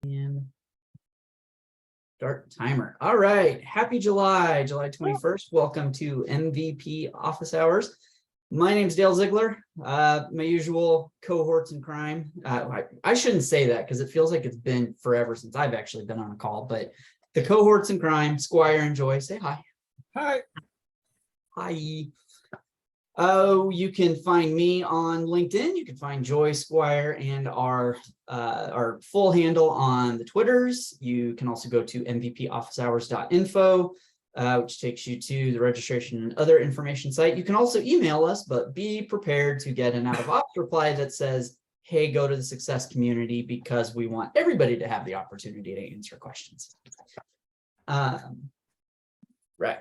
And start timer. All right. Happy July 21st. Welcome to MVP Office Hours. My name is Dale Ziegler. My usual cohorts in crime. I shouldn't say that because it feels like it's been forever since I've actually been on a call, but the cohorts in crime, Squire and Joy, say hi. Hi. Hi. Oh, you can find me on LinkedIn. You can find Joy, Squire, and our full handle on the Twitters. You can also go to mvpofficehours.info, which takes you to the registration and other information site. You can also email us, but be prepared to get an out-of-office reply that says, hey, go to the success community, because we want everybody to have the opportunity to answer questions. Right.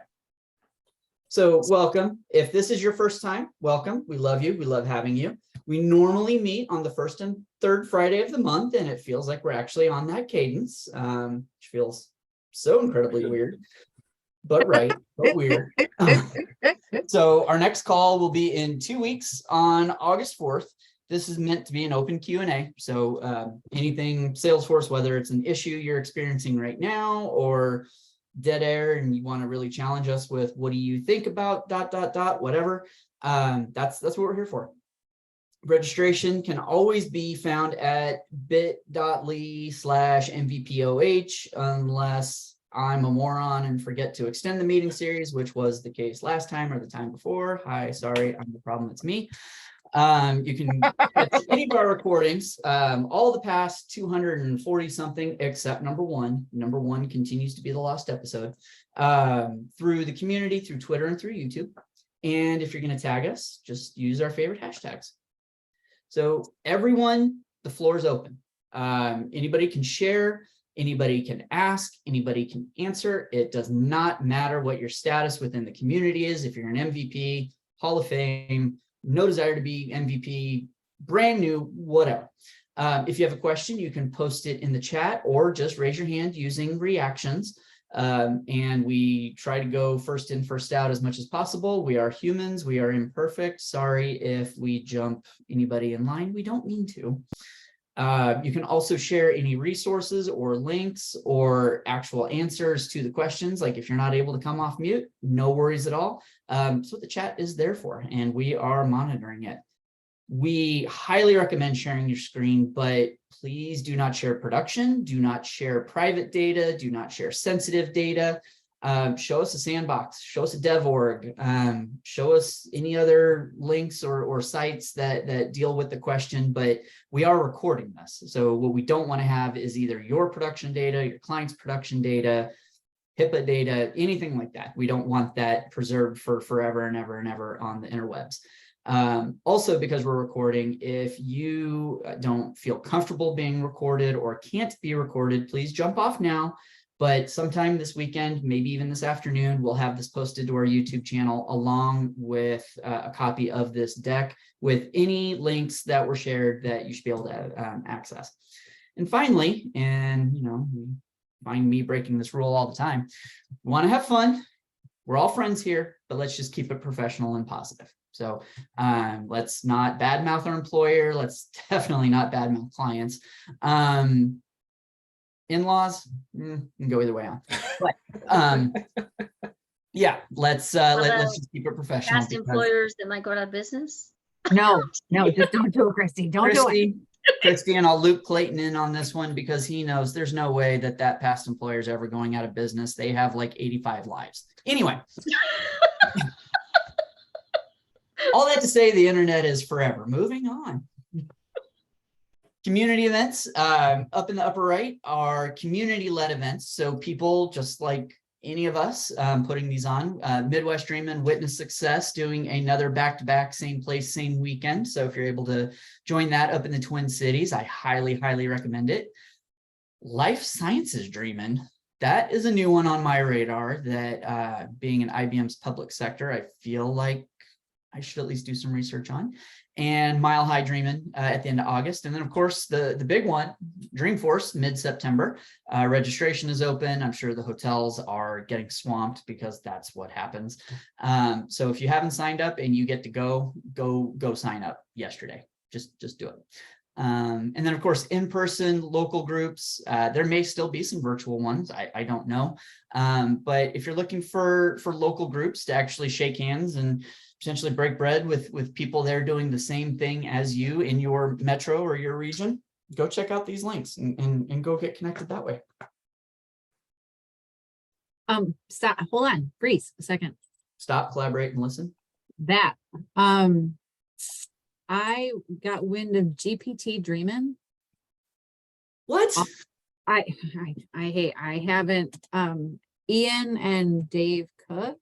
So welcome. If this is your first time, welcome. We love you. We love having you. We normally meet on the first and third Friday of the month, and it feels like we're actually on that cadence, which feels so incredibly weird, but right, but weird. So our next call will be in 2 weeks on August 4th. This is meant to be an open Q&A. So anything Salesforce, whether it's an issue you're experiencing right now or dead air and you want to really challenge us with what do you think about ... whatever, that's what we're here for. Registration can always be found at bit.ly/mvpoh unless I'm a moron and forget to extend the meeting series, which was the case last time or the time before. Hi, sorry, I'm the problem, it's me. You can catch any of our recordings, all the past 240 something, except number one. Number one continues to be the lost episode, through the community, through Twitter and through YouTube. And if you're going to tag us, just use our favorite hashtags. So everyone, the floor is open. Anybody can share, anybody can ask, anybody can answer. It does not matter what your status within the community is. If you're an MVP, Hall of Fame, no desire to be MVP, brand new, whatever. If you have a question, you can post it in the chat or just raise your hand using reactions. And we try to go first in, first out as much as possible. We are humans. We are imperfect. Sorry if we jump anybody in line. We don't mean to. You can also share any resources or links or actual answers to the questions. Like if you're not able to come off mute, no worries at all. That's what the chat is there for, and we are monitoring it. We highly recommend sharing your screen, but please do not share production, do not share private data, do not share sensitive data. Show us a Sandbox, show us a dev.org, show us any other links or sites that deal with the question, but we are recording this. So what we don't want to have is either your production data, your client's production data, HIPAA data, anything like that. We don't want that preserved for forever and ever and ever on the interwebs. Also, because we're recording, if you don't feel comfortable being recorded or can't be recorded, please jump off now. But sometime this weekend, maybe even this afternoon, we'll have this posted to our YouTube channel along with a copy of this deck with any links that were shared that you should be able to access. And finally, and you find me breaking this rule all the time, we want to have fun. We're all friends here, but let's just keep it professional and positive. So let's not badmouth our employer. Let's definitely not badmouth clients. In-laws, can go either way on. But yeah, let's just keep it professional. Past employers that might go out of business. No, just don't do it, Christy. Don't do it. Christy, and I'll loop Clayton in on this one because he knows there's no way that past employer is ever going out of business. They have like 85 lives. Anyway. All that to say, the internet is forever. Moving on. Community events, up in the upper right are community-led events. So people just like any of us putting these on. Midwest Dreamin', Witness Success, doing another back-to-back, same place, same weekend. So if you're able to join that up in the Twin Cities, I highly, highly recommend it. Life Sciences Dreamin', that is a new one on my radar that being in IBM's public sector, I feel like I should at least do some research on. And Mile High Dreamin' at the end of August. And then, of course, the big one, Dreamforce, mid-September. Registration is open. I'm sure the hotels are getting swamped because that's what happens. So if you haven't signed up and you get to go sign up yesterday. Just do it. And then of course, in-person local groups, there may still be some virtual ones. I don't know. But if you're looking for local groups to actually shake hands and potentially break bread with people there doing the same thing as you in your metro or your region, go check out these links and go get connected that way. Stop, hold on, freeze a second. Stop, collaborate, and listen. That, I got wind of GPT dreaming. What? I haven't, Ian and Dave Cook.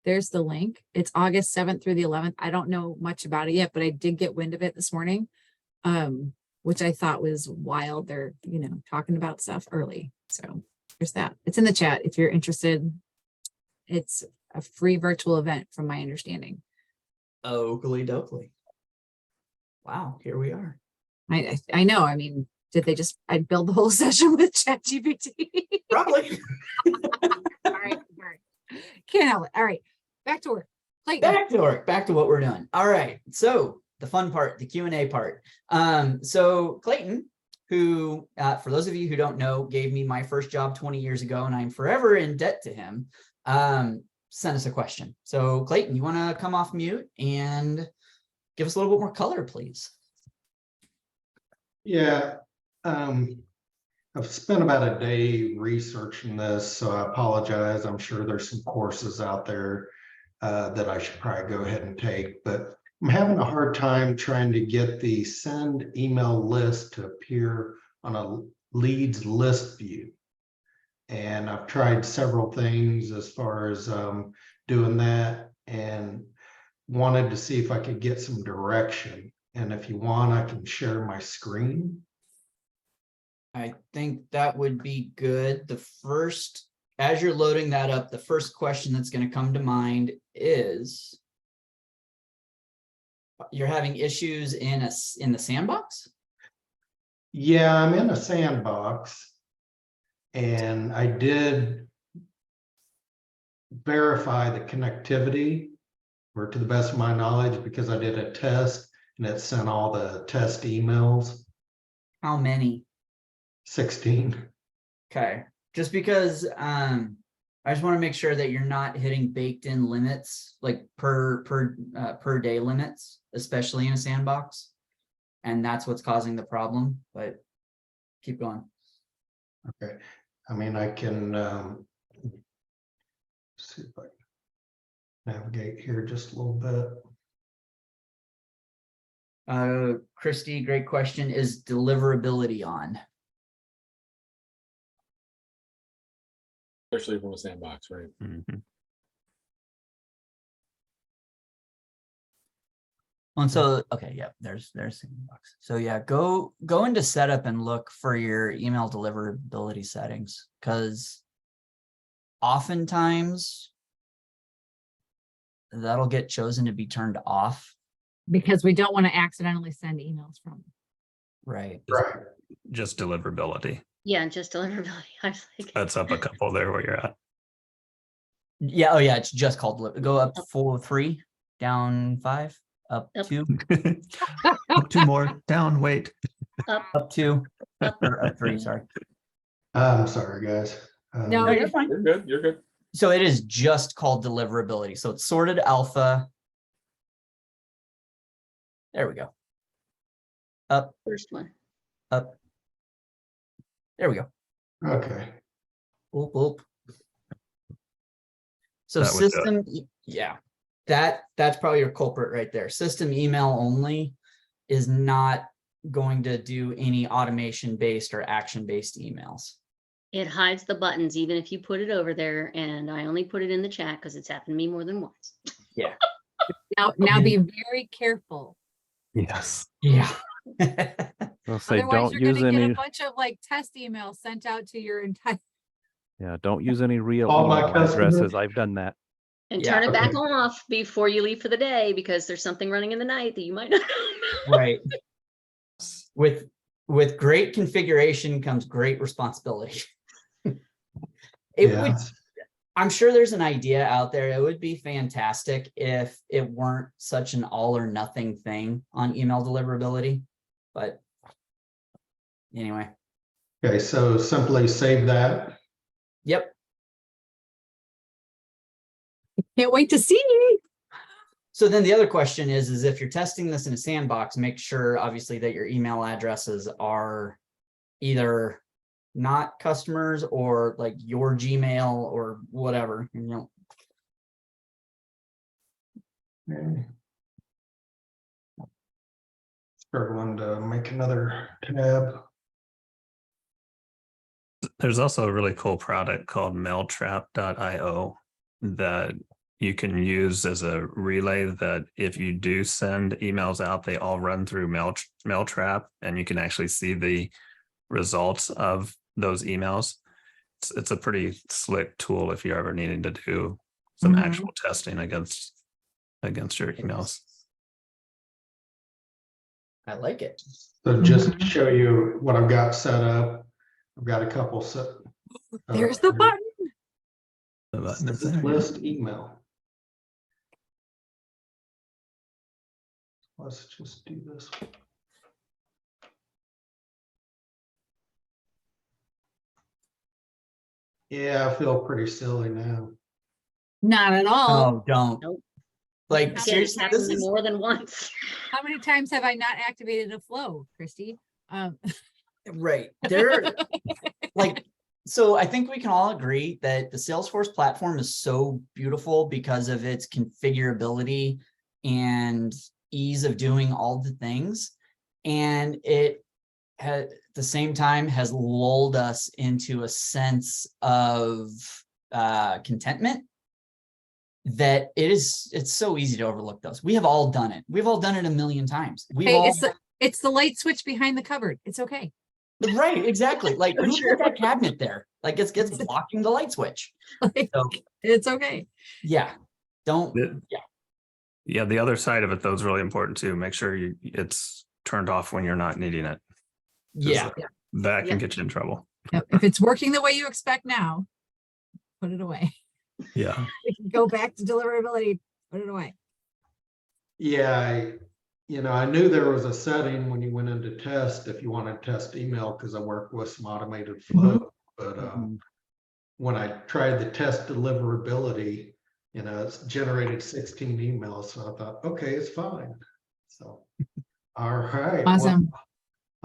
There's the link. It's August 7th through the 11th. I don't know much about it yet, but I did get wind of it this morning. Which I thought was wild. They're, talking about stuff early. So there's that. It's in the chat if you're interested. It's a free virtual event from my understanding. Oakley dokley. Wow, here we are. I know. I mean, did they just, I build the whole session with ChatGPT? Probably. All right. Can't help it. All right. Back to work. Clayton. Back to work. Back to what we're doing. All right. So the fun part, the Q&A part. So Clayton, who, for those of you who don't know, gave me my first job 20 years ago, and I'm forever in debt to him, sent us a question. So Clayton, you want to come off mute and give us a little bit more color, please? Yeah, I've spent about a day researching this, so I apologize. I'm sure there's some courses out there that I should probably go ahead and take, but I'm having a hard time trying to get the send email list to appear on a leads list view. And I've tried several things as far as doing that and wanted to see if I could get some direction. And if you want, I can share my screen. I think that would be good. The first, as you're loading that up, the first question that's going to come to mind is, you're having issues in the sandbox? Yeah, I'm in a sandbox, and I did verify the connectivity, or to the best of my knowledge, because I did a test and it sent all the test emails. How many? 16. Okay, just because I just want to make sure that you're not hitting baked in limits, like per day limits, especially in a sandbox. And that's what's causing the problem, but keep going. Okay, I mean, I can see if I can navigate here just a little bit. Christy, great question. Is deliverability on? Especially from a sandbox, right? Mm-hmm. And so, okay, yeah, there's Sandbox. So yeah, go into setup and look for your email deliverability settings, because oftentimes that'll get chosen to be turned off. Because we don't want to accidentally send emails from. Right. Right. Just deliverability. Yeah, just deliverability. I was like, That's up a couple there where you're at. Yeah. Oh yeah, it's just called deliver. Go up 3, down 5, up Up. 2, Up 2 more, down, wait. up 2, or up 3. Sorry. I'm sorry, guys. No, No, you're fine. You're good. You're good. So it is just called deliverability. So it's sorted alpha. There we go. Up, first one. up. There we go. Okay. Boop, boop. So That would do it. system, yeah, that's probably your culprit right there. System email only is not going to do any automation-based or action-based emails. It hides the buttons, even if you put it over there. And I only put it in the chat because it's happened to me more than once. Yeah. Now be very careful. Yes. Yeah. I'll say Otherwise, don't you're use gonna get any. a bunch of like test emails sent out to your entire. Yeah, don't use any real All my email customers- addresses. I've done that. And Yeah, turn it back okay. off before you leave for the day, because there's something running in the night that you might not know. Right. With great configuration comes great responsibility. Yeah. I'm sure there's an idea out there. It would be fantastic if it weren't such an all or nothing thing on email deliverability. But anyway, Okay, so simply save that. yep. Can't wait to see. So then the other question is if you're testing this in a sandbox, make sure obviously that your email addresses are either not customers or like your Gmail or whatever, you know. Okay. For everyone to make another tab. There's also a really cool product called mailtrap.io that you can use as a relay that if you do send emails out, they all run through Mailtrap, and you can actually see the results of those emails. It's a pretty slick tool if you're ever needing to do some Mhm. actual testing against your emails. I like it. So just to show you what I've got set up, I've got a couple set. There's the button. The button is there. List email. Let's just do this. Yeah, I feel pretty silly now. Not at all. Oh, don't. Nope. Like Again, seriously, it's happened this to me is more than once. How many times have I not activated a flow, Christy? right. They're like, so I think we can all agree that the Salesforce platform is so beautiful because of its configurability and ease of doing all the things. And it at the same time has lulled us into a sense of contentment that it's so easy to overlook those. We have all done it. We've all done it a million times. We've Hey, all it's the light switch behind the cupboard. It's okay. right, exactly. Like For who sure. put that cabinet there? Like it's blocking the light switch. Like, So it's okay. yeah, don't Yeah, the other side of it though is really important too. Make sure it's turned off when you're not needing it. 'Cause yeah. that can Yeah. get you in trouble. Yep. If it's working the way you expect now, put it away. Yeah. We can go back to deliverability, put it away. Yeah, I knew there was a setting when you went into test, if you want to test email, because I work with some automated flow. But Mhm. when I tried the test deliverability, it's generated 16 emails. So I thought, okay, it's fine. So, all right. well, Awesome.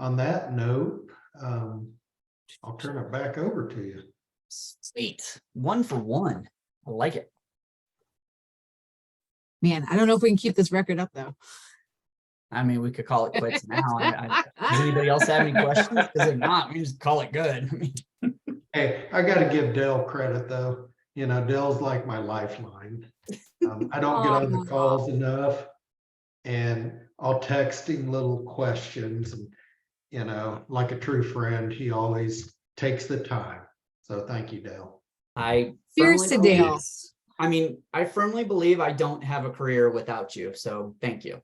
on that note, I'll turn it back over to you. Sweet. 1 for 1. I like it. Man, I don't know if we can keep this record up though. I mean, we could call it quits now. Does anybody else have any questions? Because if not, we can just call it good. I mean, Hey, I got to give Dell credit though. Dell's like my lifeline. I don't get on the calls enough, and I'll text him little questions, and like a true friend, he always takes the time. So thank you, Dell. I Cheers firmly to believe- Dale. I mean, I firmly believe I don't have a career without you. So thank you.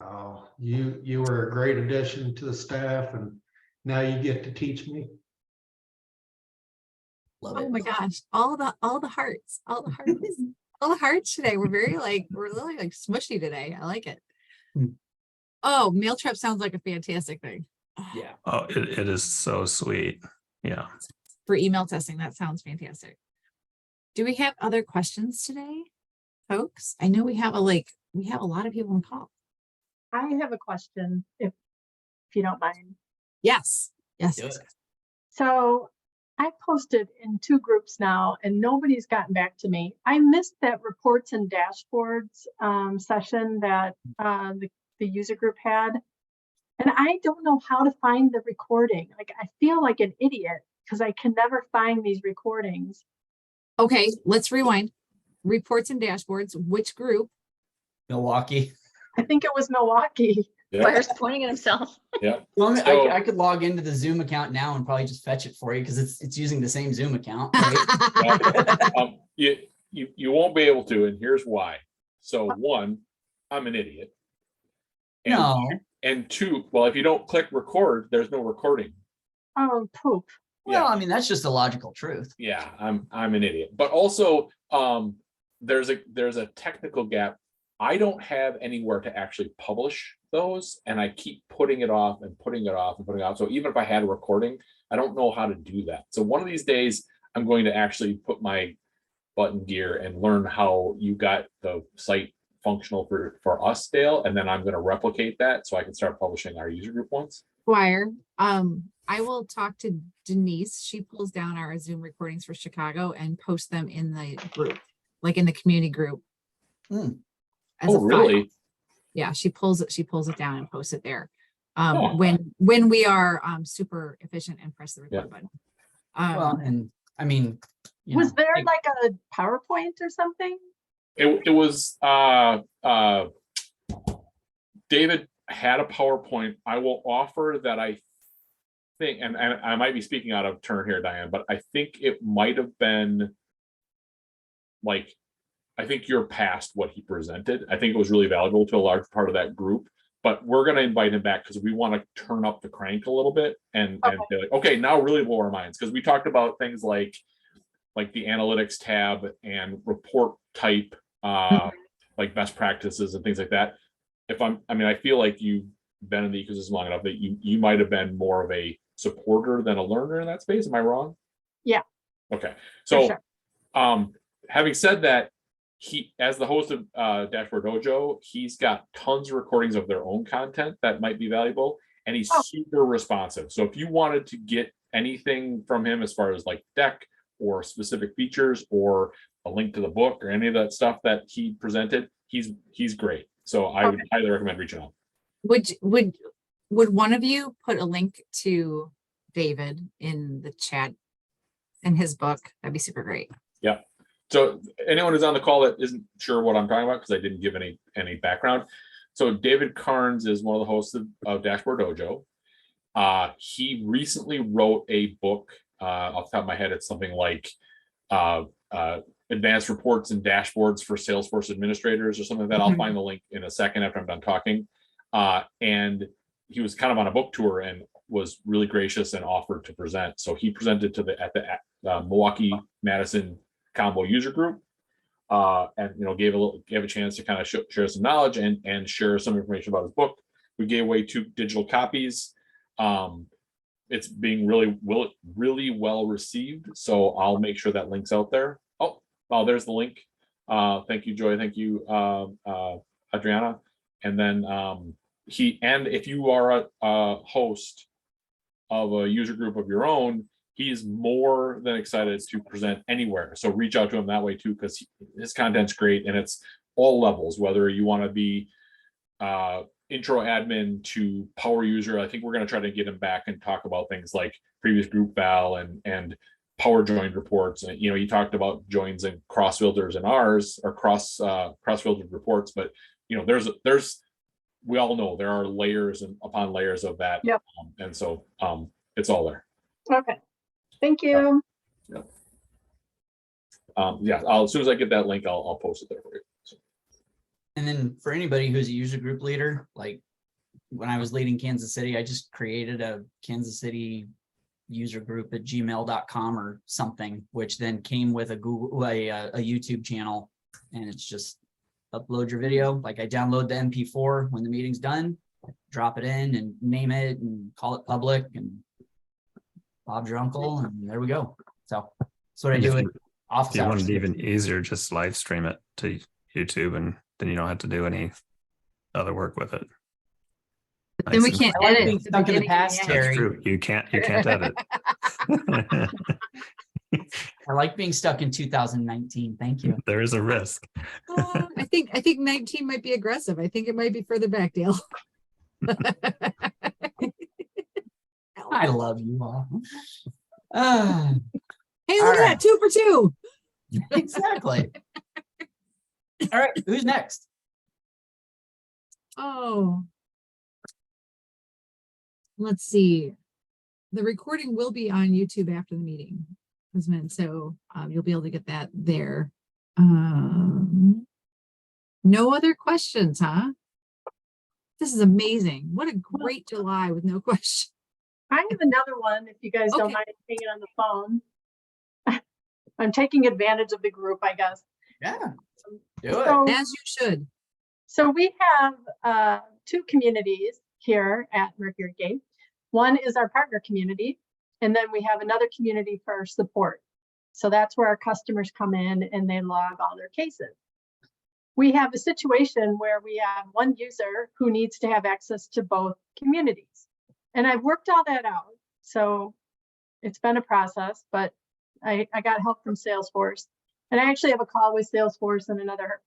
Oh, you were a great addition to the staff, and now you get to teach me. Love Oh it. my gosh, all the hearts, all the hearts today. We're we're really like smushy today. I like it. Hmm. Oh, mail trap sounds like a fantastic thing. Yeah. Oh, it is so sweet. Yeah. For email testing, that sounds fantastic. Do we have other questions today, folks? I know we have a lot of people on call. I have a question, if you don't mind. Yes. Yes. Do it. So I posted in 2 groups now and nobody's gotten back to me. I missed that reports and dashboards session that the user group had. And I don't know how to find the recording. Like, I feel like an idiot because I can never find these recordings. Okay, let's rewind. Reports and dashboards, which group? Milwaukee. I think it was Milwaukee. Blair's pointing at himself. Yeah. Well, I mean, So- I could log into the Zoom account now and probably just fetch it for you because it's using the same Zoom account. Right? You won't be able to, and here's why. So 1, I'm an idiot. And, No. and 2, well, if you don't click record, there's no recording. Oh, poop. Well, I mean, that's just a logical truth. Yeah, I'm an idiot. But also, there's a technical gap. I don't have anywhere to actually publish those, and I keep putting it off and putting it off and putting it off. So even if I had a recording, I don't know how to do that. So one of these days, I'm going to actually put my button gear and learn how you got the site functional for us, Dale, and then I'm going to replicate that so I can start publishing our user group ones. Squire, I will talk to Denise. She pulls down our Zoom recordings for Chicago and posts them in the group, like in the community group. Hmm. As Oh, a file. really? Yeah, she pulls it down and posts it there. Oh. When we are super efficient and press the record Yeah. button. Well, and I mean, you Was know, there it- like a PowerPoint or something? It was David had a PowerPoint. I will offer that I think, and I might be speaking out of turn here, Diane, but I think it might have been like, I think you're past what he presented. I think it was really valuable to a large part of that group, but we're going to invite him back because we want to turn up the crank a little bit and be like, okay, now really blow our minds. Because we talked about things like the analytics tab and report type, like best practices and things like that. I feel like you've been in the ecosystem long enough that you might have been more of a supporter than a learner in that space. Am I wrong? Yeah. Okay. For So, sure. having said that, he, as the host of Dashboard Dojo, he's got tons of recordings of their own content that might be valuable, and he's super responsive. So if you wanted to get anything from him as far as like deck or specific features or a link to the book or any of that stuff that he presented, he's great. So I would highly recommend reaching out. Would one of you put a link to David in the chat in his book? That'd be super great. Yeah. So anyone who's on the call that isn't sure what I'm talking about, because I didn't give any background. So David Carnes is one of the hosts of Dashboard Dojo. He recently wrote a book. Off the top of my head, it's something like Advanced Reports and Dashboards for Salesforce Administrators or something like that. I'll find the link in a second after I'm done talking. And he was kind of on a book tour and was really gracious and offered to present. So he presented at the Milwaukee Madison combo user group, and gave a chance to kind of share some knowledge and share some information about his book. We gave away 2 digital copies. It's being really well received, so I'll make sure that link's out there. Oh, there's the link. Thank you, Joy. Thank you, Adriana. And then if you are a host of a user group of your own, he's more than excited to present anywhere. So reach out to him that way too, because his content's great and it's all levels, whether you want to be intro admin to power user. I think we're going to try to get him back and talk about things like previous group val and power joined reports. And you talked about joins and cross filters in ours, or cross filtered reports, but there's we all know there are layers and upon layers of that. Yep. And so it's all there. Okay. Thank you. As soon as I get that link, I'll post it there for you. So. And then for anybody who's a user group leader, like when I was leading Kansas City, I just created a Kansas City user group at gmail.com or something, which then came with a YouTube channel, and it's just upload your video. Like I download the MP4 when the meeting's done, drop it in and name it and call it public and Bob's your uncle, and there we go. So that's what I do. If you want it even easier, just live stream it to YouTube, and then you don't have to do any other work with it. But then we can't edit. Being stuck in the past, That's Terry. true. You can't edit. I like being stuck in 2019. Thank you. There is a risk. I think 19 might be aggressive. I think it might be further back, Dale. I love you all. Hey, look at that, 2 for 2. Exactly. All right, who's next? Oh, let's see. The recording will be on YouTube after the meeting, so you'll be able to get that there. No other questions, huh? This is amazing. What a great July with no questions. I have another one, if you guys don't Okay. mind hanging on the phone. I'm taking advantage of the group, I guess. Yeah. Do it. So, As you should. so we have two communities here at Mercury Gate. One is our partner community, and then we have another community for support. So that's where our customers come in and they log all their cases. We have a situation where we have one user who needs to have access to both communities. And I've worked all that out. So it's been a process, but I got help from Salesforce. And I actually have a call with Salesforce in another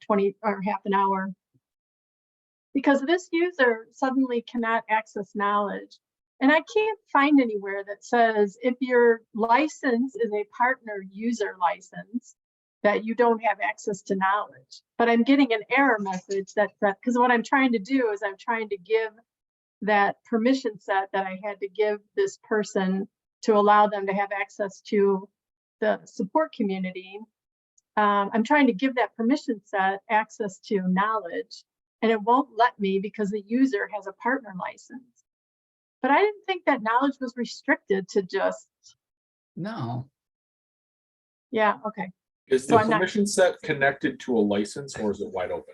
20 or half an hour. Because this user suddenly cannot access knowledge. And I can't find anywhere that says if your license is a partner user license, that you don't have access to knowledge. But I'm getting an error message that because what I'm trying to do is I'm trying to give that permission set that I had to give this person to allow them to have access to the support community. I'm trying to give that permission set access to knowledge, and it won't let me because the user has a partner license. But I didn't think that knowledge was restricted to just, No. yeah, okay. Is So the I'm not- permission set connected to a license or is it wide open?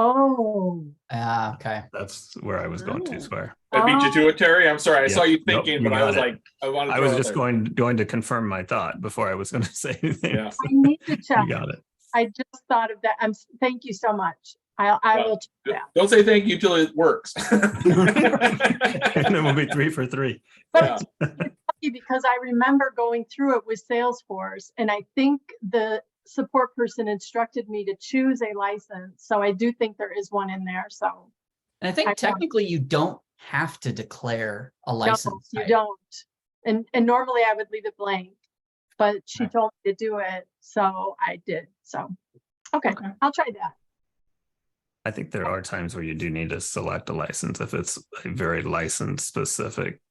Oh, Okay. That's where I was going Oh. to swear. I beat you to it, Terry. I'm sorry. I Yeah. saw you Nope, thinking, you but I got was it. like, I wanted to I was throw it just out there. going to confirm my thought before I was going to say anything. Yeah. I need to check. You got it. I just thought of that. Thank you so much. I Yeah. will check that. Don't say thank you till it works. And then we'll be 3 for 3. But Yeah. it's lucky because I remember going through it with Salesforce, and I think the support person instructed me to choose a license. So I do think there is one in there. So And I think I- technically you don't have to declare a no, license. you type. don't. And normally I would leave it blank, but she Okay. told me to do it, so I did. So okay, Okay. I'll try that. I think there are times where you do need to select a license if it's a very license specific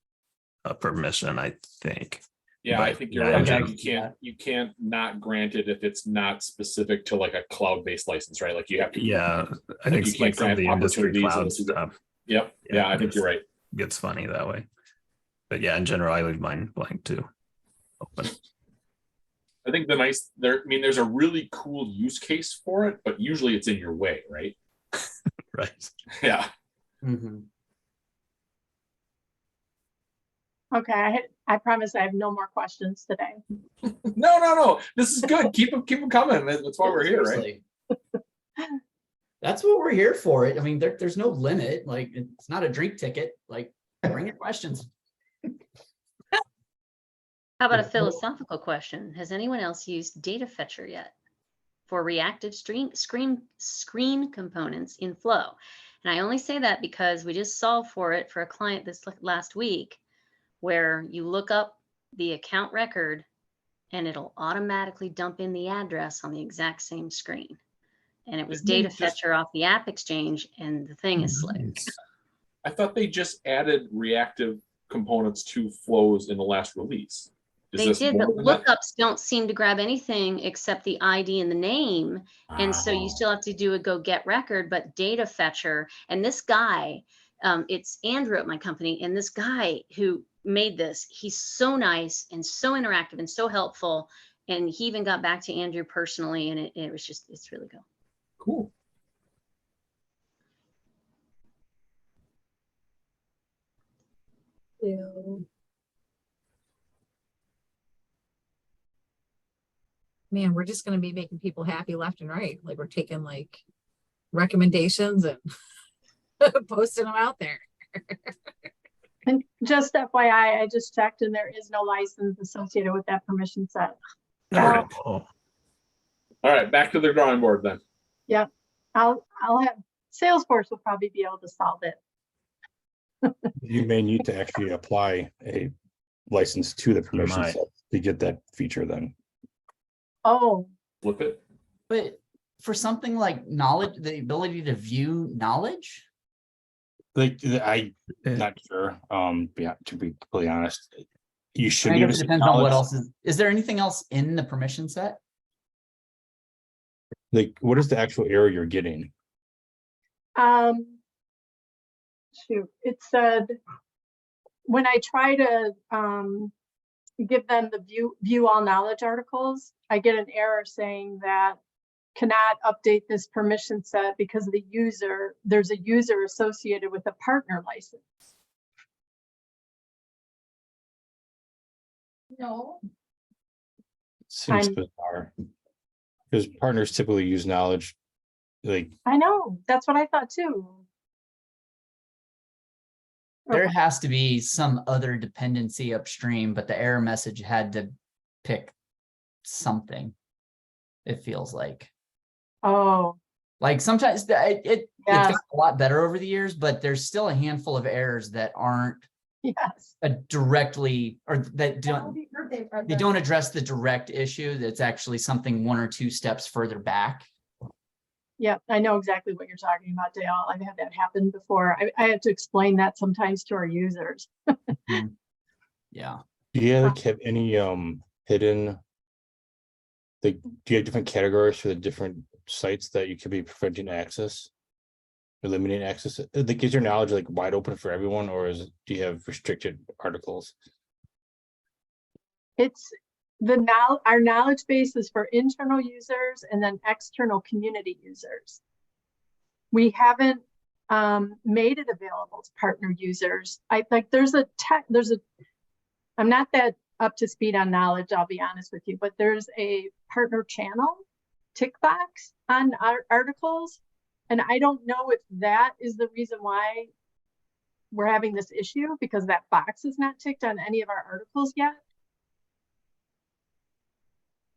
permission, I think. Yeah, I But, think you're yeah, right. okay. You can't not grant it if it's not specific to like a cloud-based license, right? Like you have to. Yeah, I Like think you can't like some of grant the industry opportunities cloud and- stuff Yep. Yeah, I think you're right. gets funny that way. But yeah, in general, I leave mine blank too. Open. I think there's a really cool use case for it, but usually it's in your way, right? Right. Yeah. Mhm. Okay, I promise I have no more questions today. No. This is good. Keep them coming. That's why we're here, right? Seriously. That's what we're here for. I mean, there's no limit. Like, it's not a drink ticket. Like, bring your questions. How about a philosophical question? Has anyone else used DataFetcher yet for reactive screen components in Flow? And I only say that because we just solved for it for a client this last week, where you look up the account record and it'll automatically dump in the address on the exact same screen. And it was Didn't they just- DataFetcher off the App Exchange, and the thing is slick. Nice. I thought they just added reactive components to flows in the last release. Is They this did, more but than that? lookups don't seem to grab anything except the ID and the name. And so you Oh. still have to do a go get record, but DataFetcher, and this guy, it's Andrew at my company, and this guy who made this, he's so nice and so interactive and so helpful. And he even got back to Andrew personally, and it was just, it's really cool. Cool. Man, we're just gonna be making people happy left and right. Like we're taking like recommendations and posting them out there. And just FYI, I just checked and there is no license associated with that permission set. All right. Oh, All right. Back to the drawing board then. I'll have, Salesforce will probably be able to solve it. You may need to actually apply a license to the permission might. set to get that feature then. Oh, Flip it. But for something like knowledge, the ability to view knowledge, Like, I'm Eh. not sure, yeah, to be completely honest. You should I be able guess to it see depends on what knowledge. else is there anything else in the permission set? Like, what is the actual error you're getting? shoot, it said when I try to give them the view all knowledge articles, I get an error saying that cannot update this permission set because there's a user associated with a partner license. No. Seems I'm- bizarre. Because partners typically use knowledge, like, I know, that's what I thought too. There has to be some other dependency upstream, but the error message had to pick something. It feels like. Oh, Like sometimes it's yes, gotten a lot better over the years, but there's still a handful of errors that aren't yes. directly, or that they don't address the direct issue. That's actually something one or two steps further back. Yeah, I know exactly what you're talking about, Dale. I've had that happen before. I had to explain that sometimes to our users. Yeah. do you like have any hidden, like, do you have different categories for the different sites that you could be preventing access? Eliminating access? Like, is your knowledge like wide open for everyone, or do you have restricted articles? It's our knowledge base is for internal users and then external community users. We haven't made it available to partner users. I'm not that up to speed on knowledge, I'll be honest with you, but there's a partner channel tick box on our articles. And I don't know if that is the reason why we're having this issue, because that box is not ticked on any of our articles yet.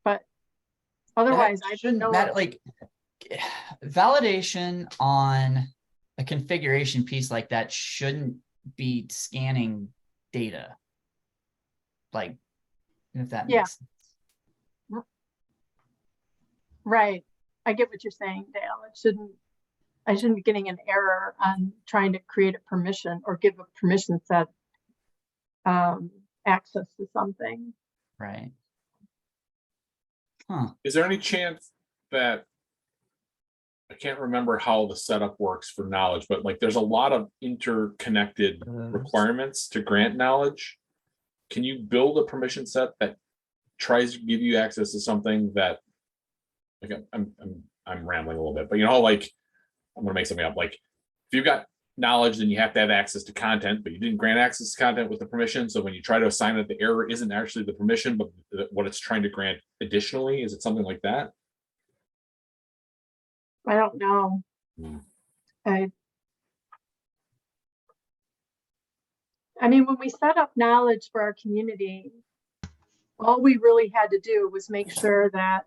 But otherwise, I don't know. Like validation on a configuration piece like that shouldn't be scanning data. Like, if that makes sense. Right. I get what you're saying, Dale. I shouldn't be getting an error on trying to create a permission or give a permission set access to something. Right. Huh. Is there any chance that, I can't remember how the setup works for knowledge, but like there's a lot of interconnected requirements to grant knowledge. Can you build a permission set that tries to give you access to something that, like, I'm rambling a little bit, but you know, like, I'm gonna make something up. Like, if you've got knowledge, then you have to have access to content, but you didn't grant access to content with the permission. So when you try to assign it, the error isn't actually the permission, but what it's trying to grant additionally. Is it something like that? I don't know. I mean, when we set up knowledge for our community, all we really had to do was make sure that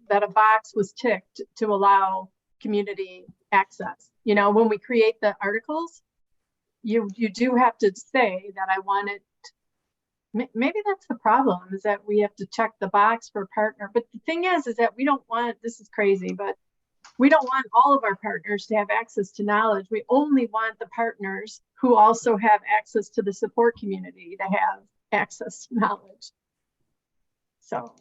that a box was ticked to allow community access. You know, when we create the articles, you do have to say that I want it. Maybe that's the problem, is that we have to check the box for partner. But the thing is that we don't want, this is crazy, but we don't want all of our partners to have access to knowledge. We only want the partners who also have access to the support community to have access to knowledge. So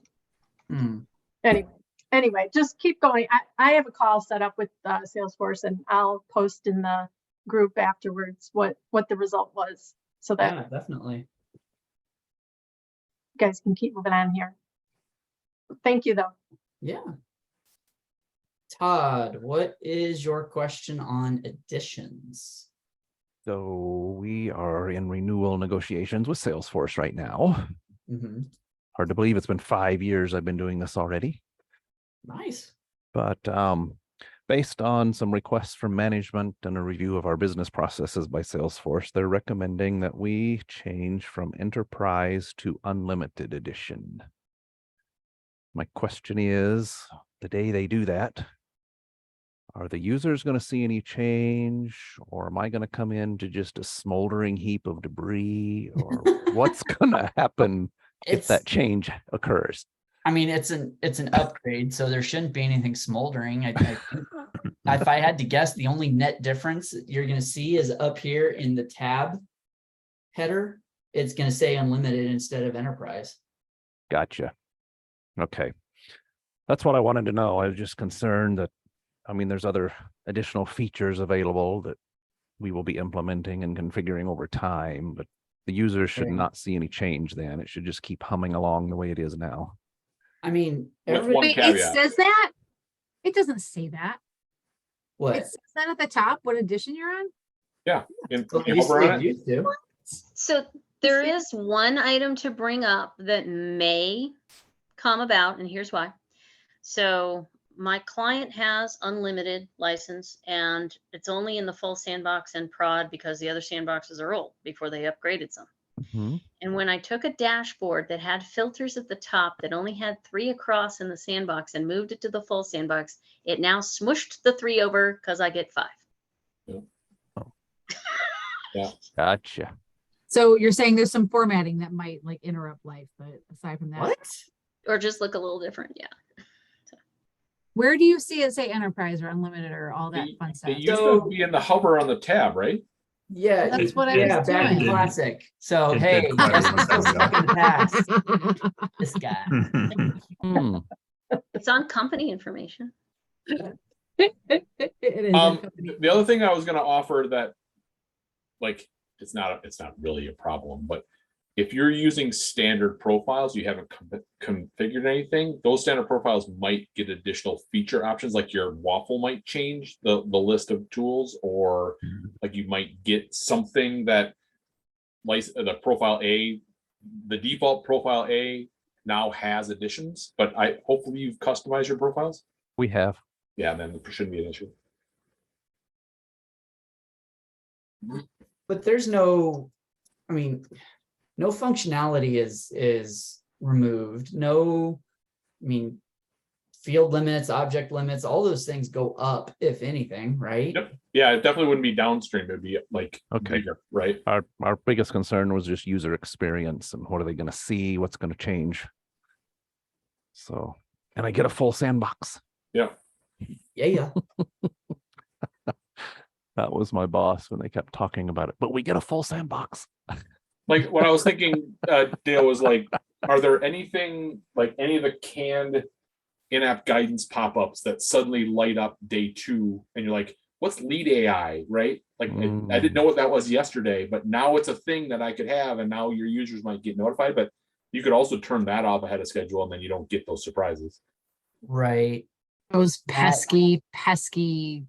anyway, just keep going. I have a call set up with Salesforce, and I'll post in the group afterwards what the result was, so that Yeah, definitely. you guys can keep moving on here. Thank you, though. Yeah. Todd, what is your question on additions? So we are in renewal negotiations with Salesforce right now. Hard to believe it's been 5 years I've been doing this already. Nice. But based on some requests from management and a review of our business processes by Salesforce, they're recommending that we change from Enterprise to Unlimited Edition. My question is, the day they do that, are the users going to see any change, or am I going to come into just a smoldering heap of debris, or what's going to happen if that change occurs? I mean, it's an upgrade, so there shouldn't be anything smoldering. If I had to guess, the only net difference you're going to see is up here in the tab header. It's going to say unlimited instead of enterprise. Gotcha. Okay. That's what I wanted to know. I was just concerned that, I mean, there's other additional features available that we will be implementing and configuring over time, but the users should Right. not see any change then. It should just keep humming along the way it is now. I mean, With every, one Wait, it caveat. says that? It doesn't say that. what? It says that at the top, what edition you're on? And At you least hover they on it, used to. So there is one item to bring up that may come about, and here's why. So my client has unlimited license, and it's only in the full sandbox and prod because the other sandboxes are old before they upgraded some. Mhm. And when I took a dashboard that had filters at the top that only had 3 across in the sandbox and moved it to the full sandbox, it now smushed the 3 over because I get 5. Gotcha. So you're saying there's some formatting that might like interrupt life, but aside from that, What? Or just look a little different. Yeah. where do you see it say enterprise or unlimited or all that fun it stuff? used to So- be in the hover on the tab, right? Yeah, That's what I yeah, was back in doing. classic. So It hey, did quite a guess long who's still time stuck in the past? This guy. Hmm. It's on company information. It is a company. The other thing I was going to offer that, like, it's not really a problem, but if you're using standard profiles, you haven't configured anything, those standard profiles might get additional feature options, like your waffle might change the list of tools, or like you might get something that the profile A, the default profile A now has additions, but hopefully you've customized your profiles. We have. Yeah, then it shouldn't be an issue. But there's no, I mean, no functionality is removed. No, I mean, field limits, object limits, all those things go up, if anything, right? Yep. Yeah, it definitely wouldn't be downstream. It'd be like Okay. bigger, right? Our biggest concern was just user experience and what are they going to see, what's going to change. So, and I get a full sandbox. Yeah. Yeah. That was my boss when they kept talking about it, but we get a full sandbox. Like what I was thinking, Dale, was like, are there anything like any of the canned in-app guidance pop-ups that suddenly light up day 2 and you're like, what's lead AI, right? Like I didn't know what that was yesterday, but now it's a thing that I could have, and now your users might get notified, but you could also turn that off ahead of schedule and then you don't get those surprises. Right. Those That- pesky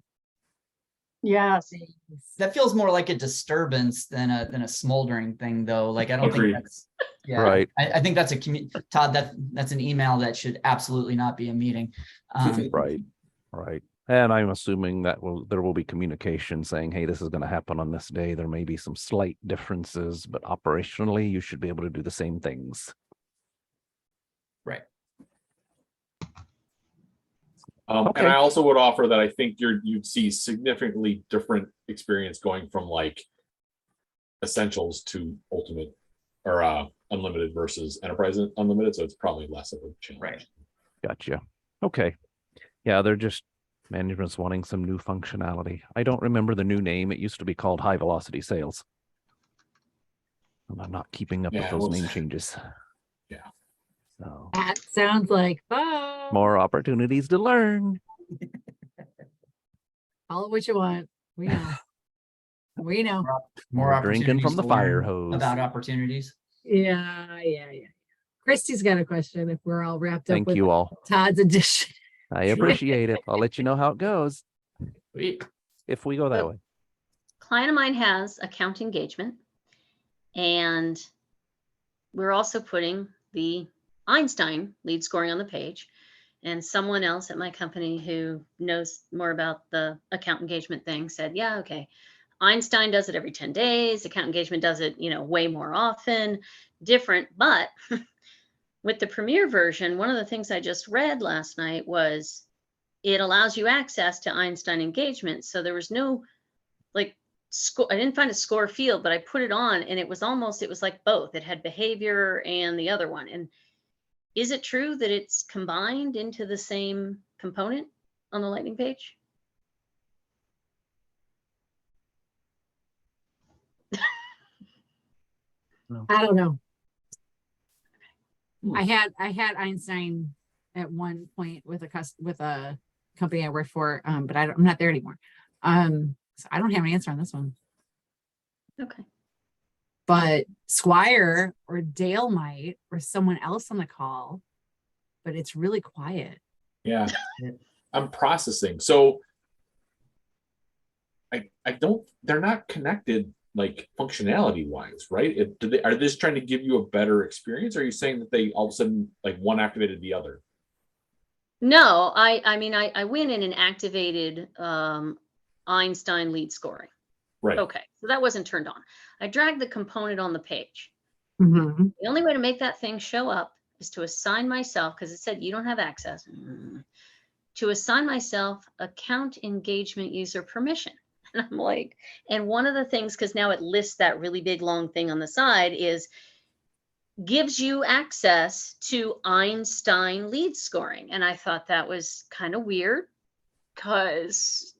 Yes. things. That feels more like a disturbance than a smoldering thing, though. Like I don't Agreed. think that's Right. I think that's Todd, that's an email that should absolutely not be a meeting. Right. And I'm assuming that there will be communication saying, hey, this is going to happen on this day. There may be some slight differences, but operationally, you should be able to do the same things. Right. Okay. And I also would offer that I think you'd see significantly different experience going from like essentials to ultimate or unlimited versus enterprise unlimited. So it's probably less of a challenge. Right. Gotcha. Okay. Yeah, they're just management's wanting some new functionality. I don't remember the new name. It used to be called high velocity sales. And I'm not keeping up with Yeah, those well, name changes. yeah. So That sounds like fun. more opportunities to learn. Call it what you want. We know. We know. More We're drinking from opportunities the to fire learn hose. about opportunities. Yeah. Christy's got a question if we're all wrapped up Thank with you all. Todd's edition. I appreciate it. I'll let you know how it goes Sweet. if we go that way. Client of mine has account engagement, and we're also putting the Einstein lead scoring on the page. And someone else at my company who knows more about the account engagement thing said, yeah, okay, Einstein does it every 10 days. Account engagement does it, way more often, different. But with the Premier version, one of the things I just read last night was it allows you access to Einstein engagement. So there was no score. I didn't find a score field, but I put it on and it was like both. It had behavior and the other one. And is it true that it's combined into the same component on the Lightning page? I don't know. Hmm. I had Einstein at one point with a company I worked for, but I'm not there anymore. So I don't have an answer on this one. Okay. But Squire or Dale might, or someone else on the call, but it's really quiet. Yeah. I'm processing. So I don't, they're not connected like functionality wise, right? Are they just trying to give you a better experience? Or are you saying that they all of a sudden like one activated the other? No, I mean, I went in and activated Einstein lead scoring. Right. Okay, so that wasn't turned on. I dragged the component on the page. Mhm. The only way to make that thing show up is to assign myself, because it said you don't have access, to assign myself account engagement user permission. And I'm like, and one of the things, because now it lists that really big long thing on the side, is gives you access to Einstein lead scoring. And I thought that was kind of weird because,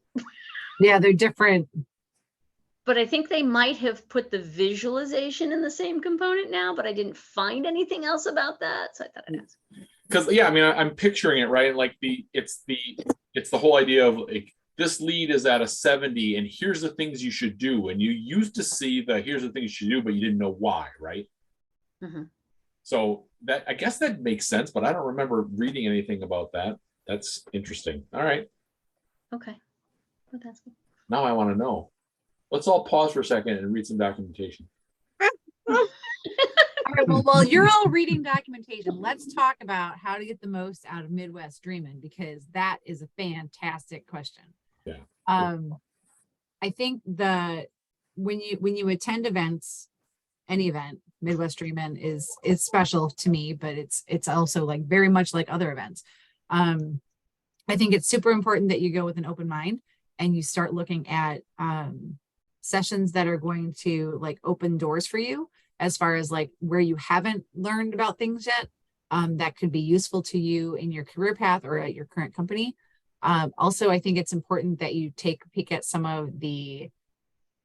Yeah, they're different. but I think they might have put the visualization in the same component now, but I didn't find anything else about that. So I thought I'd ask. Because yeah, I mean, I'm picturing it, right? Like it's the whole idea of like this lead is at a 70 and here's the things you should do. And you used to see the here's the things you should do, but you didn't know why, right? Mm-hmm. So that, I guess that makes sense, but I don't remember reading anything about that. That's interesting. All right. Okay. Well, that's good. Now I want to know. Let's all pause for a second and read some documentation. All right, well, while you're all reading documentation, let's talk about how to get the most out of Midwest Dreamin', because that is a fantastic question. Yeah. I think that when you attend events, any event, Midwest Dreamin' is special to me, but it's also like very much like other events. I think it's super important that you go with an open mind and you start looking at sessions that are going to like open doors for you as far as like where you haven't learned about things yet, that could be useful to you in your career path or at your current company. Also, I think it's important that you take a peek at some of the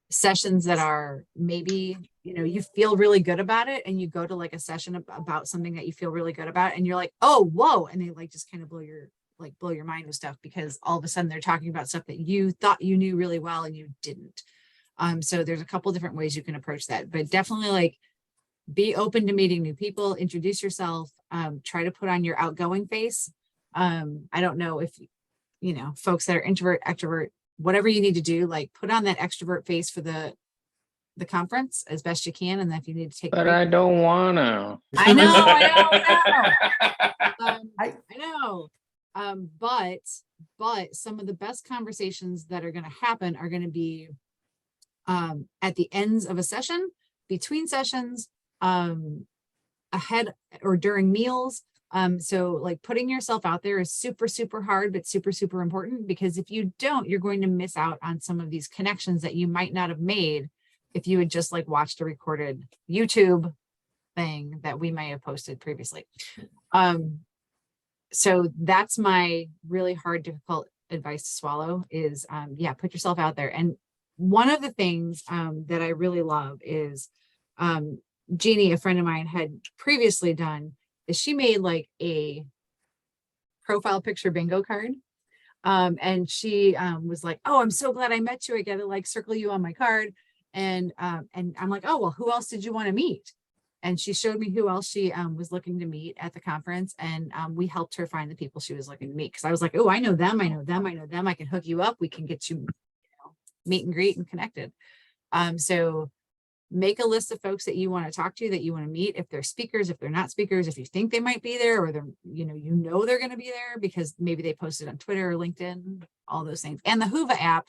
sessions that are maybe, you know, you feel really good about it and you go to like a session about something that you feel really good about and you're like, oh, whoa. And they like just kind of blow your mind with stuff because all of a sudden they're talking about stuff that you thought you knew really well and you didn't. So there's a couple different ways you can approach that, but definitely like be open to meeting new people, introduce yourself, try to put on your outgoing face. I don't know if, you know, folks that are introvert, extrovert, whatever you need to do, like put on that extrovert face for the conference as best you can. And then if you need to take, But I don't want to. I know. But some of the best conversations that are going to happen are going to be at the ends of a session, between sessions, ahead or during meals. So like putting yourself out there is super, super hard, but super, super important, because if you don't, you're going to miss out on some of these connections that you might not have made if you had just like watched a recorded YouTube thing that we may have posted previously. So that's my really hard, difficult advice to swallow is, yeah, put yourself out there. And one of the things that I really love is Jeannie, a friend of mine, had previously done is she made like a profile picture bingo card. And she was like, oh, I'm so glad I met you. I got to like circle you on my card. And I'm like, oh, well, who else did you want to meet? And she showed me who else she was looking to meet at the conference. And we helped her find the people she was looking to meet. Cause I was like, oh, I know them. I know them. I know them. I can hook you up. We can get you, meet and greet and connected. So make a list of folks that you want to talk to, that you want to meet. If they're speakers, if they're not speakers, if you think they might be there, or they're, you know, they're going to be there because maybe they posted on Twitter or LinkedIn, all those things. And the Hoova app.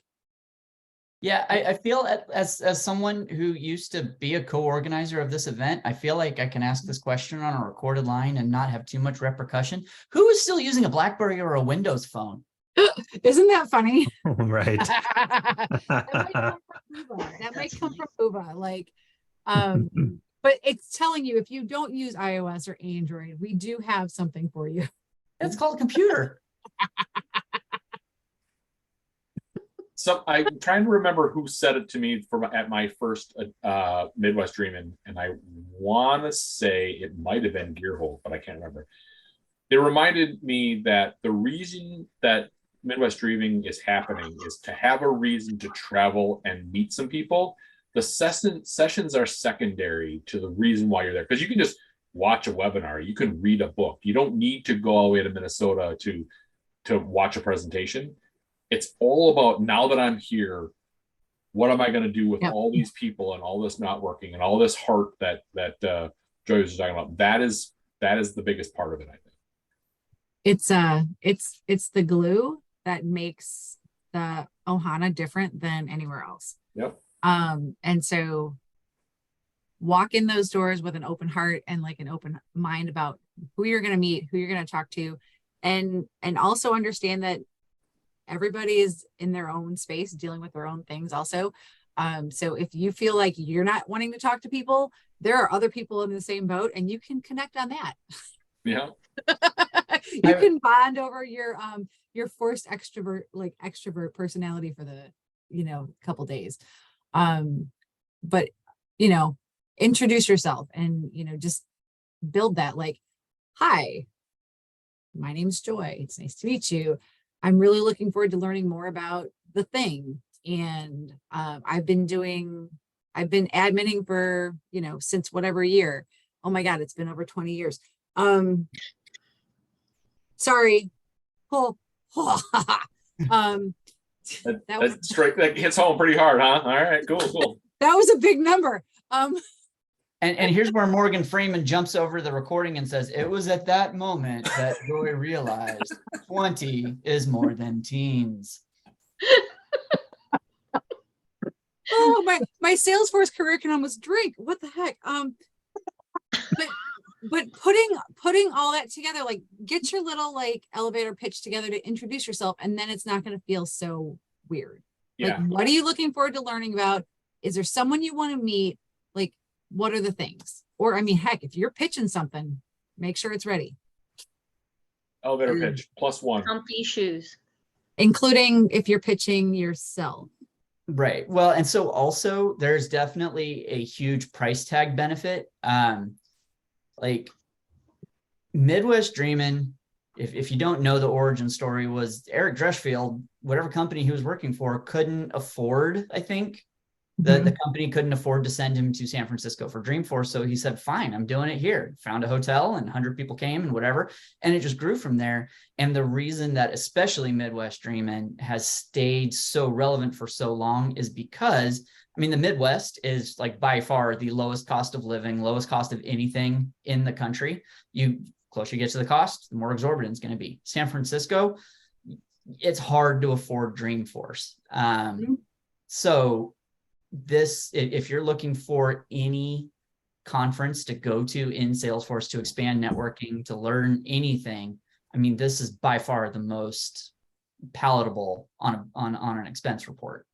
Yeah, I feel as someone who used to be a co-organizer of this event, I feel like I can ask this question on a recorded line and not have too much repercussion. Who is still using a BlackBerry or a Windows phone? Isn't that funny? Right. That might come from Hoova. Like, but it's telling you if you don't use iOS or Android, we do have something for you. It's called a computer. So I'm trying to remember who said it to me at my first Midwest Dreamin', and I want to say it might have been Gearhold, but I can't remember. It reminded me that the reason that Midwest Dreaming is happening is to have a reason to travel and meet some people, The sessions are secondary to the reason why you're there, because you can just watch a webinar, you can read a book. You don't need to go all the way to Minnesota to watch a presentation. It's all about, now that I'm here, what am I going to do with all these people and all this not working and all this heart that Joy was talking about? That is the biggest part of it, I think. It's the glue that makes the Ohana different than anywhere else. Yep. And so walk in those doors with an open heart and like an open mind about who you're going to meet, who you're going to talk to, and also understand that everybody is in their own space dealing with their own things also. So if you feel like you're not wanting to talk to people, there are other people in the same boat and you can connect on that. Yeah. You can bond over your forced extrovert personality for the, couple days. But, introduce yourself and, just build that, like, hi, my name's Joy. It's nice to meet you. I'm really looking forward to learning more about the thing. And I've been adminning for, since whatever year. Oh my God, it's been over 20 years. Sorry. That strike that hits home pretty hard, huh? All right, cool. That was a big number. And here's where Morgan Freeman jumps over the recording and says, it was at that moment that Joy realized 20 is more than teens. Oh, my Salesforce curriculum was drink. What the heck? But putting all that together, like, get your little like elevator pitch together to introduce yourself, and then it's not going to feel so weird. Yeah. Like, what are you looking forward to learning about? Is there someone you want to meet? Like, what are the things? Or, I mean, heck, if you're pitching something, make sure it's ready. Elevator pitch +1. Comfy shoes. Including if you're pitching yourself. Right. Well, and so also there's definitely a huge price tag benefit. Like Midwest Dreamin', if you don't know the origin story, was Eric Dreschfield, whatever company he was working for, couldn't afford, I think, the company couldn't afford to send him to San Francisco for Dreamforce. So he said, fine, I'm doing it here. Found a hotel and 100 people came and whatever. And it just grew from there. And the reason that especially Midwest Dreamin' has stayed so relevant for so long is because, I mean, the Midwest is like by far the lowest cost of living, lowest cost of anything in the country. Closer you get to the cost, the more exorbitant it's going to be. San Francisco, it's hard to afford Dreamforce. So if you're looking for any conference to go to in Salesforce to expand networking, to learn anything, I mean, this is by far the most palatable on an expense report.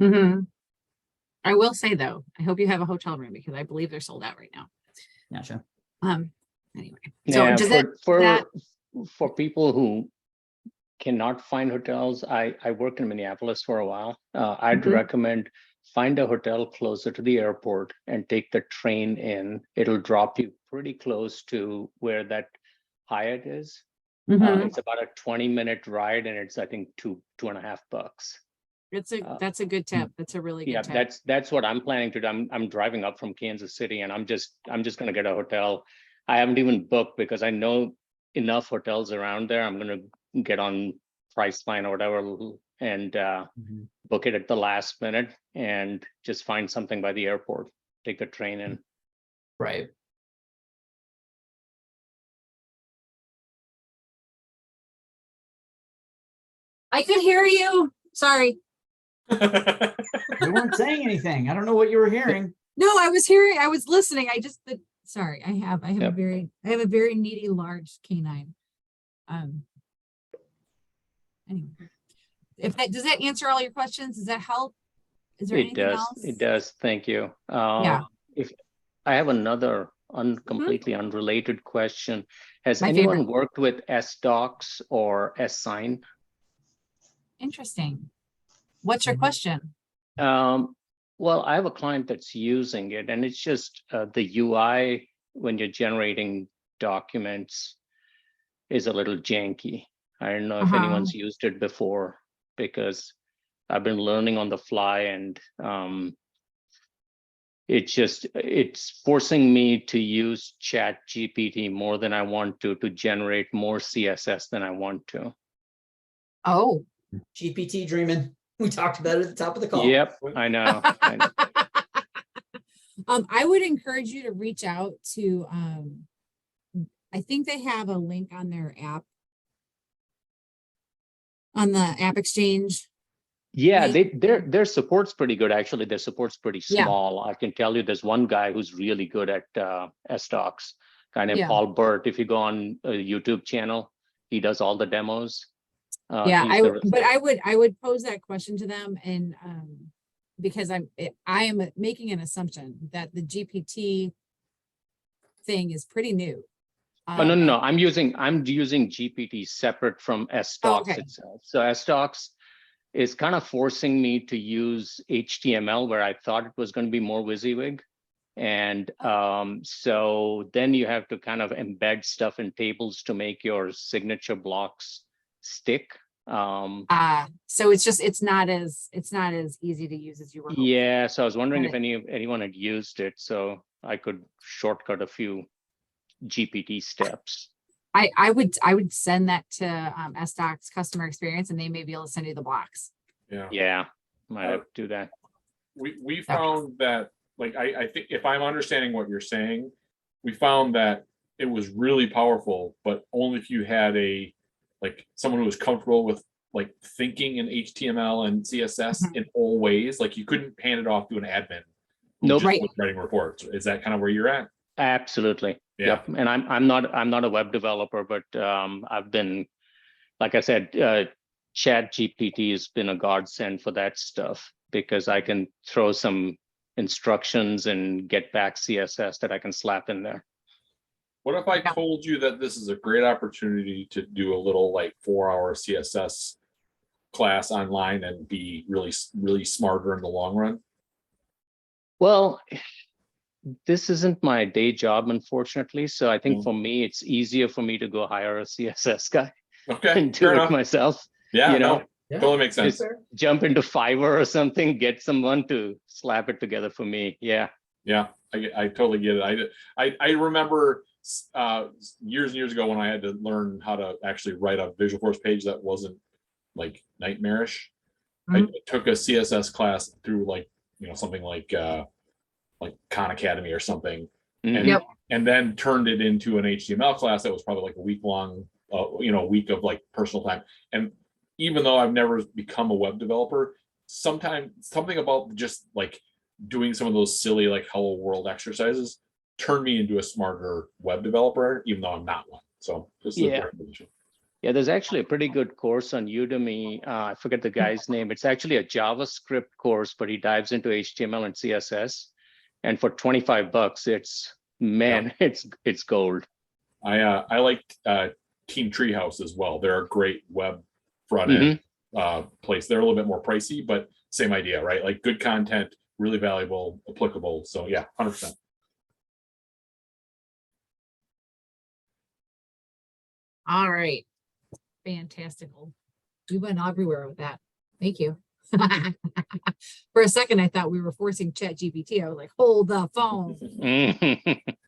I will say though, I hope you have a hotel room because I believe they're sold out right now. Gotcha. Anyway, so yeah, for people who cannot find hotels, I worked in Minneapolis for a while. I'd recommend find a hotel closer to the airport and take the train in. It'll drop you pretty close to where that Hyatt is. It's about a 20-minute ride, and it's, I think, $2.50. That's a good tip. That's a really good tip. That's what I'm planning to do. I'm driving up from Kansas City, and I'm just gonna get a hotel. I haven't even booked because I know enough hotels around there. I'm gonna get on Priceline or whatever and book it at the last minute and just find something by the airport, take the train in. Right. I could hear you. Sorry. You weren't saying anything. I don't know what you were hearing. No, I was listening. Sorry, I have a very needy large canine. Anyway, does that answer all your questions? Does that help? Is there anything else? It does. Thank you. If I have another completely unrelated question, has anyone worked with SDocs or SSign? Interesting. What's your question? Well, I have a client that's using it, and it's just the UI when you're generating documents is a little janky. I don't know if anyone's used it before, because I've been learning on the fly, and it's forcing me to use Chat GPT more than I want to generate more CSS than I want to. Oh. GPT dreaming. We talked about it at the top of the call. Yep, I know. I know. I would encourage you to reach out to, I think they have a link on their app, on the App Exchange. Yeah, Link. their support's pretty good, actually. Their support's pretty Yeah. small. I can tell you there's one guy who's really good at SDocs, guy named Yeah. Paul Burt. If you go on a YouTube channel, he does all the demos. Yeah, he's the- I would pose that question to them, and because I am making an assumption that the GPT thing is pretty new. Oh, no. I'm using GPT separate from SDocs okay. itself. So SDocs is kind of forcing me to use HTML where I thought it was going to be more WYSIWYG. And so then you have to kind of embed stuff in tables to make your signature blocks stick. So it's not as easy to use as you were hoping. Yeah, so I was wondering Got if anyone had used it, so I could shortcut a few GPT steps. I would send that to SDocs customer experience, and they may be able to send you the blocks. Yeah, might have to do that. We found that, like, I think if I'm understanding what you're saying, we found that it was really powerful, but only if you had someone who was comfortable with like thinking in HTML and CSS in all ways. Like, you couldn't hand it off to an admin who Nope. just Right. was writing reports. Is that kind of where you're at? Absolutely. Yeah. Yep. And I'm not a web developer, but I've been, like I said, Chat GPT has been a godsend for that stuff, because I can throw some instructions and get back CSS that I can slap in there. What if I Yeah. told you that this is a great opportunity to do a little like 4-hour CSS class online and be really, really smarter in the long run? Well, this isn't my day job, unfortunately. So I think for me, it's easier for me to go hire a CSS guy Okay, and do fair it enough. myself. Yeah, you know, no, Yeah. totally makes sense. Just jump into Fiverr or something, get someone to slap it together for me. Yeah. Yeah, I totally get it. I remember years and years ago when I had to learn how to actually write a Visualforce page that wasn't like nightmarish. I took a CSS class through something like Khan Academy or something, and Yep. and then turned it into an HTML class that was probably like a week long, week of like personal time. And even though I've never become a web developer, sometimes something about just like doing some of those silly like hello world exercises turned me into a smarter web developer, even though I'm not one. So this is Yeah. a great position. Yeah, there's actually a pretty good course on Udemy. I forget the guy's name. It's actually a JavaScript course, but he dives into HTML and CSS. And for $25, it's gold. I like Team Treehouse as well. They're a great web front end place. They're a little bit more pricey, but same idea, right? Like good content, really valuable, applicable. So yeah, 100%. All right. Fantastical. We went everywhere with that. Thank you. For a second, I thought we were forcing Chat GPT. I was like, hold the phone.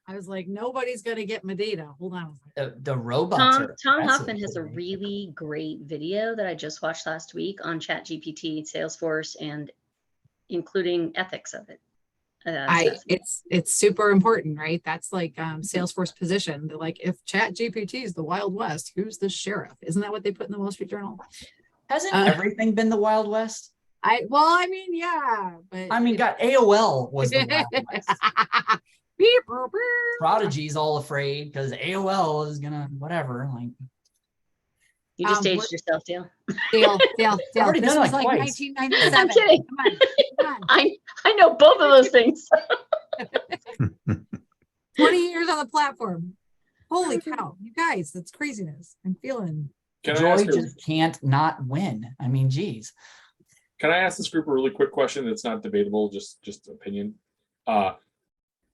I was like, nobody's going to get my data. Hold on. The robots are Tom aggressive Huffman has a today. really great video that I just watched last week on Chat GPT, Salesforce, and including ethics of it. It's super important, right? That's like Salesforce position. They're like, if Chat GPT is the Wild West, who's the sheriff? Isn't that what they put in the Wall Street Journal? Hasn't everything been the Wild West? Yeah, but I mean, AOL was the Wild West. Beep, boop, beep. Prodigy's all afraid because AOL is gonna whatever. Like, You just aged what- yourself, Dale. Dale. already This done was like like twice. 1997. I'm kidding. Come on. I know both of those things. 20 years on the platform. Holy cow, you guys, that's craziness. I'm feeling. Can I Joy ask just can't not win. I mean, geez. Can I ask this group a really quick question that's not debatable, just opinion?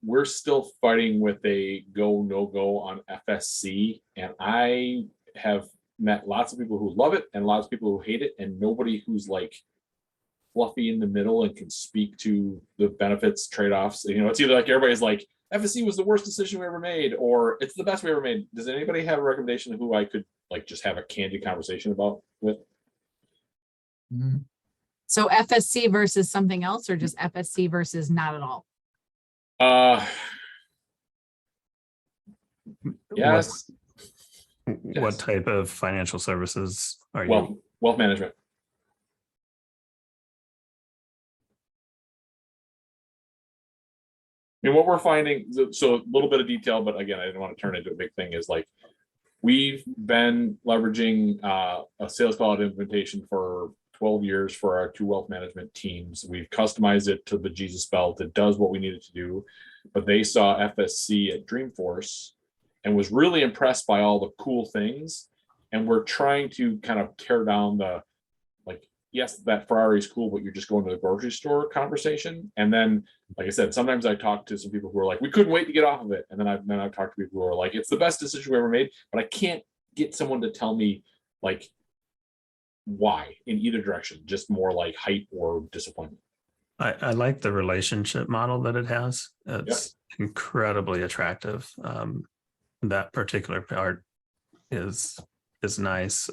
We're still fighting with a go, no go on FSC, and I have met lots of people who love it and lots of people who hate it, and nobody who's like fluffy in the middle and can speak to the benefits, trade-offs. You know, it's either like everybody's like, FSC was the worst decision we ever made, or it's the best we ever made. Does anybody have a recommendation of who I could like just have a candid conversation about with? Mhm. So FSC versus something else, or just FSC versus not at all? Yes. What type of financial services are you? Wealth management. I mean, what we're finding, so a little bit of detail, but again, I didn't want to turn it into a big thing, is like, we've been leveraging a Sales Cloud implementation for 12 years for our 2 wealth management teams. We've customized it to the Jesus belt. It does what we need it to do, but they saw FSC at Dreamforce and was really impressed by all the cool things. And we're trying to kind of tear down the, like, yes, that Ferrari is cool, but you're just going to the grocery store conversation. And then, like I said, sometimes I talk to some people who are like, we couldn't wait to get off of it. And then I've talked to people who are like, it's the best decision we ever made, but I can't get someone to tell me like why in either direction, just more like hype or disappointment. I like the relationship model that it has. It's incredibly attractive. That particular part is nice.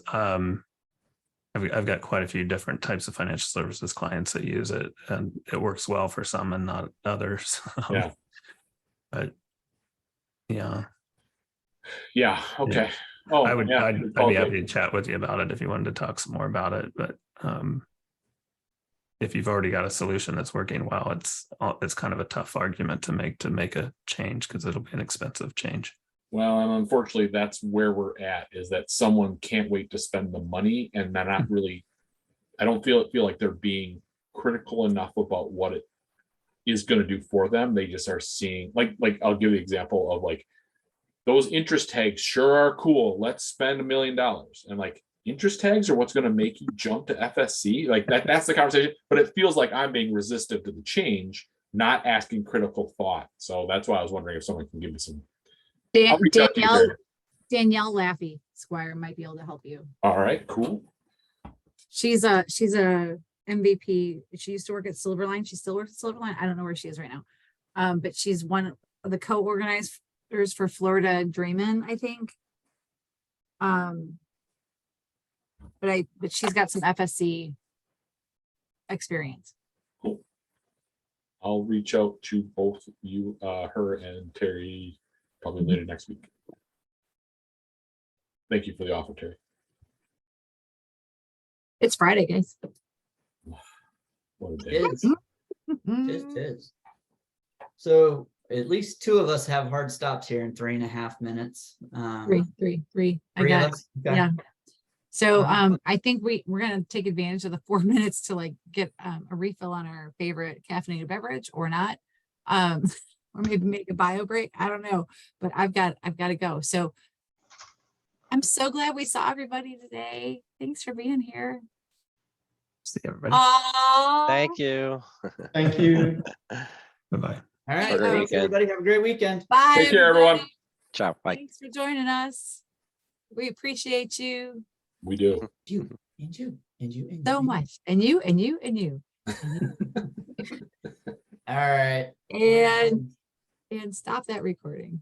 I've got quite a few different types of financial services clients that use it, and it works well for some and not others. Yeah. But yeah. Yeah. Okay. Oh, I'd yeah. be happy to chat with you about it if you wanted to talk some more about it. But if you've already got a solution that's working well, it's kind of a tough argument to make a change, because it'll be an expensive change. Well, and unfortunately, that's where we're at, is that someone can't wait to spend the money, and they're not really, I don't feel like they're being critical enough about what it is going to do for them. They just are seeing, like I'll give you the example of like, those interest tags sure are cool. Let's spend $1 million. And like, interest tags are what's going to make you jump to FSC. Like that's the conversation, but it feels like I'm being resistive to the change, not asking critical thought. So that's why I was wondering if someone can give me some. Danielle Laffey Squire might be able to help you. All right, cool. She's a MVP. She used to work at Silverline. She still works at Silverline. I don't know where she is right now. But she's one of the co-organizers for Florida Dreamin', I think. But she's got some FSC experience. Cool. I'll reach out to both you, her and Terry, probably later next week. Thank you for the offer, Terry. It's Friday, guys. What a day. Tis. So at least 2 of us have hard stops here in 3.5 minutes. Three. I 3 got of us? Okay. yeah. So I think we're gonna take advantage of the 4 minutes to like get a refill on our favorite caffeinated beverage or not. Or maybe make a bio break. I don't know, but I've got to go. So I'm so glad we saw everybody today. Thanks for being here. See everybody. Thank you. Thank you. Bye-bye. All right. Have a great Thanks, weekend. everybody. Have a great weekend. Bye. Take care, everyone. Ciao. Bye. Thanks for joining us. We appreciate you We do. You and you and you and so you. much. And you and you and you. All right. And stop that recording.